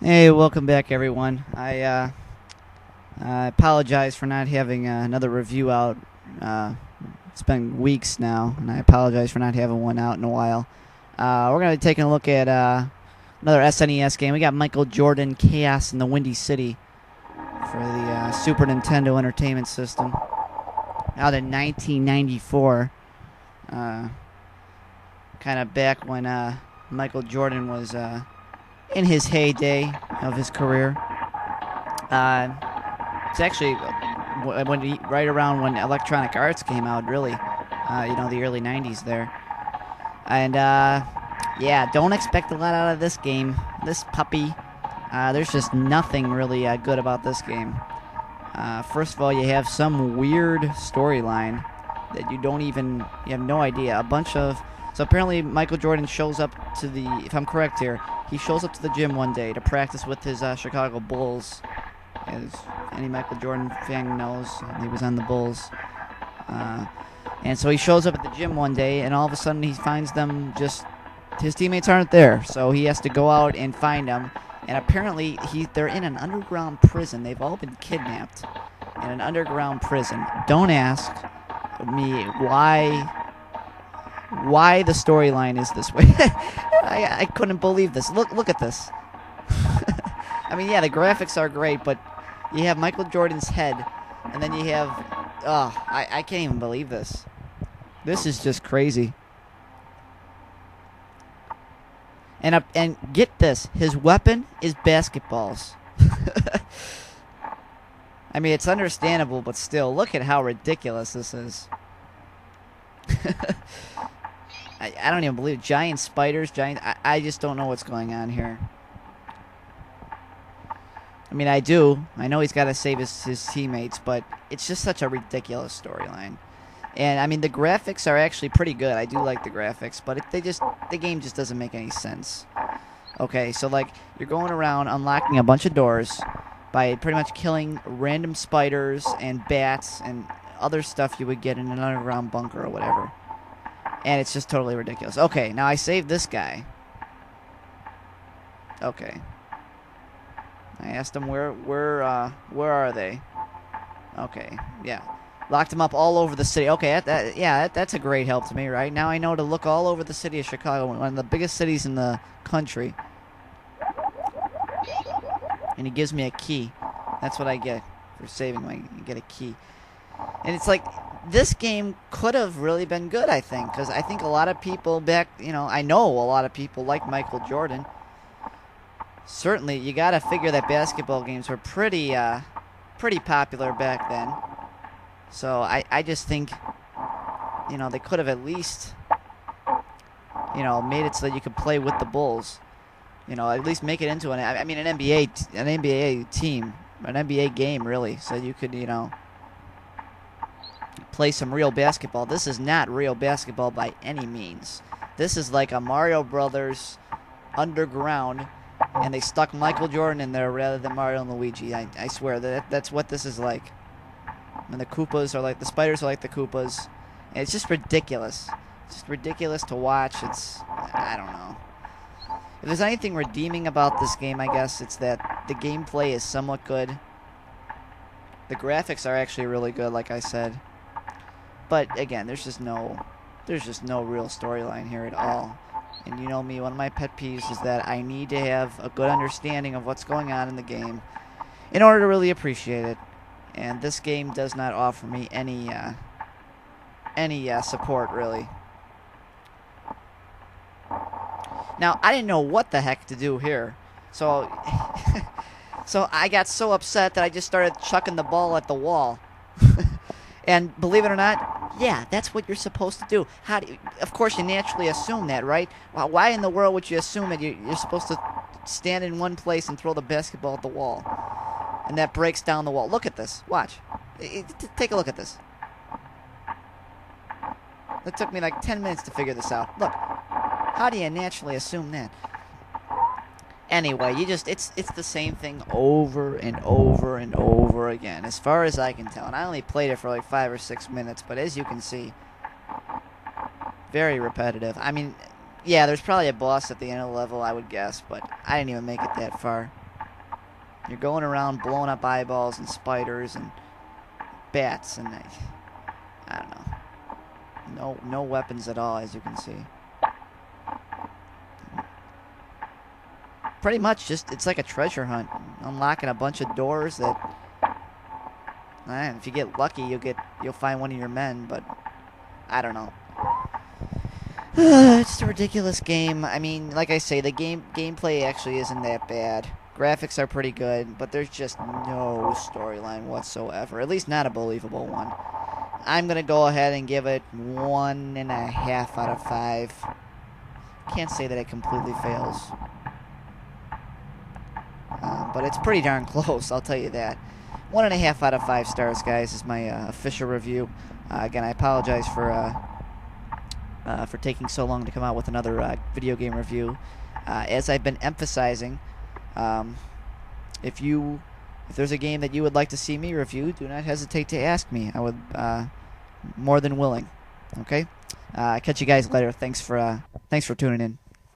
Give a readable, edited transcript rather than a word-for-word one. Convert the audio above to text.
Hey, welcome back, everyone. I apologize for not having another review out. It's been weeks now, and I apologize for not having one out in a while. We're going to be taking a look at another SNES game. We got Michael Jordan Chaos in the Windy City for the Super Nintendo Entertainment System. Out in 1994. Kind of back when Michael Jordan was in his heyday of his career. It's actually right around when Electronic Arts came out, really. The early 90s there. And, yeah, don't expect a lot out of this game. This puppy. There's just nothing really good about this game. First of all, you have some weird storyline that you have no idea. So apparently Michael Jordan shows up to if I'm correct here, he shows up to the gym one day to practice with his Chicago Bulls. As any Michael Jordan fan knows, he was on the Bulls. And so he shows up at the gym one day, and all of a sudden he finds his teammates aren't there. So he has to go out and find them. And apparently they're in an underground prison. They've all been kidnapped in an underground prison. Don't ask me why the storyline is this way. I couldn't believe this. Look at this. I mean, yeah, the graphics are great, but you have Michael Jordan's head, and then you have... I can't even believe this. This is just crazy. And get this, his weapon is basketballs. I mean, it's understandable, but still, look at how ridiculous this is. I don't even believe it. Giant spiders, I just don't know what's going on here. I mean, I do. I know he's got to save his teammates, but it's just such a ridiculous storyline. And, I mean, the graphics are actually pretty good. I do like the graphics, but the game just doesn't make any sense. Okay, so, like, you're going around unlocking a bunch of doors by pretty much killing random spiders and bats and other stuff you would get in an underground bunker or whatever. And it's just totally ridiculous. Okay, now I saved this guy. Okay. I asked him where are they? Okay, yeah. Locked him up all over the city. Okay, that's a great help to me, right? Now I know to look all over the city of Chicago, one of the biggest cities in the country. And he gives me a key. That's what I get for saving I get a key. And it's like, this game could have really been good, I think, because I think a lot of people I know a lot of people like Michael Jordan. Certainly, you got to figure that basketball games were pretty popular back then. So I just think, they could have at least, made it so that you could play with the Bulls. At least make it into an NBA team, an NBA game, really, so you could, play some real basketball. This is not real basketball by any means. This is like a Mario Brothers underground, and they stuck Michael Jordan in there rather than Mario and Luigi. I swear that's what this is like. And the spiders are like the Koopas. And it's just ridiculous. It's just ridiculous to watch. I don't know. If there's anything redeeming about this game, I guess it's that the gameplay is somewhat good. The graphics are actually really good, like I said. But again, there's just no real storyline here at all. And you know me, one of my pet peeves is that I need to have a good understanding of what's going on in the game in order to really appreciate it. And this game does not offer me any support, really. Now, I didn't know what the heck to do here. So, so I got so upset that I just started chucking the ball at the wall. And believe it or not, yeah, that's what you're supposed to do. Of course, you naturally assume that, right? Well, why in the world would you assume that you're supposed to stand in one place and throw the basketball at the wall? And that breaks down the wall. Look at this. Watch. Take a look at this. It took me like 10 minutes to figure this out. Look. How do you naturally assume that? Anyway, it's the same thing over and over and over again, as far as I can tell. And I only played it for like 5 or 6 minutes, but as you can see, very repetitive. I mean, yeah, there's probably a boss at the end of the level, I would guess, but I didn't even make it that far. You're going around blowing up eyeballs and spiders and bats, and I don't know. No weapons at all, as you can see. Pretty much just, it's like a treasure hunt. Unlocking a bunch of doors that, if you get lucky, you'll find one of your men, but I don't know. It's a ridiculous game. I mean, like I say, the gameplay actually isn't that bad. Graphics are pretty good, but there's just no storyline whatsoever. At least not a believable one. I'm going to go ahead and give it 1.5 out of 5. Can't say that it completely fails. But it's pretty darn close, I'll tell you that. 1.5 out of 5 stars, guys, is my official review. Again, I apologize for taking so long to come out with another video game review. As I've been emphasizing, if there's a game that you would like to see me review, do not hesitate to ask me. I would more than willing. Okay, catch you guys later. Thanks for tuning in.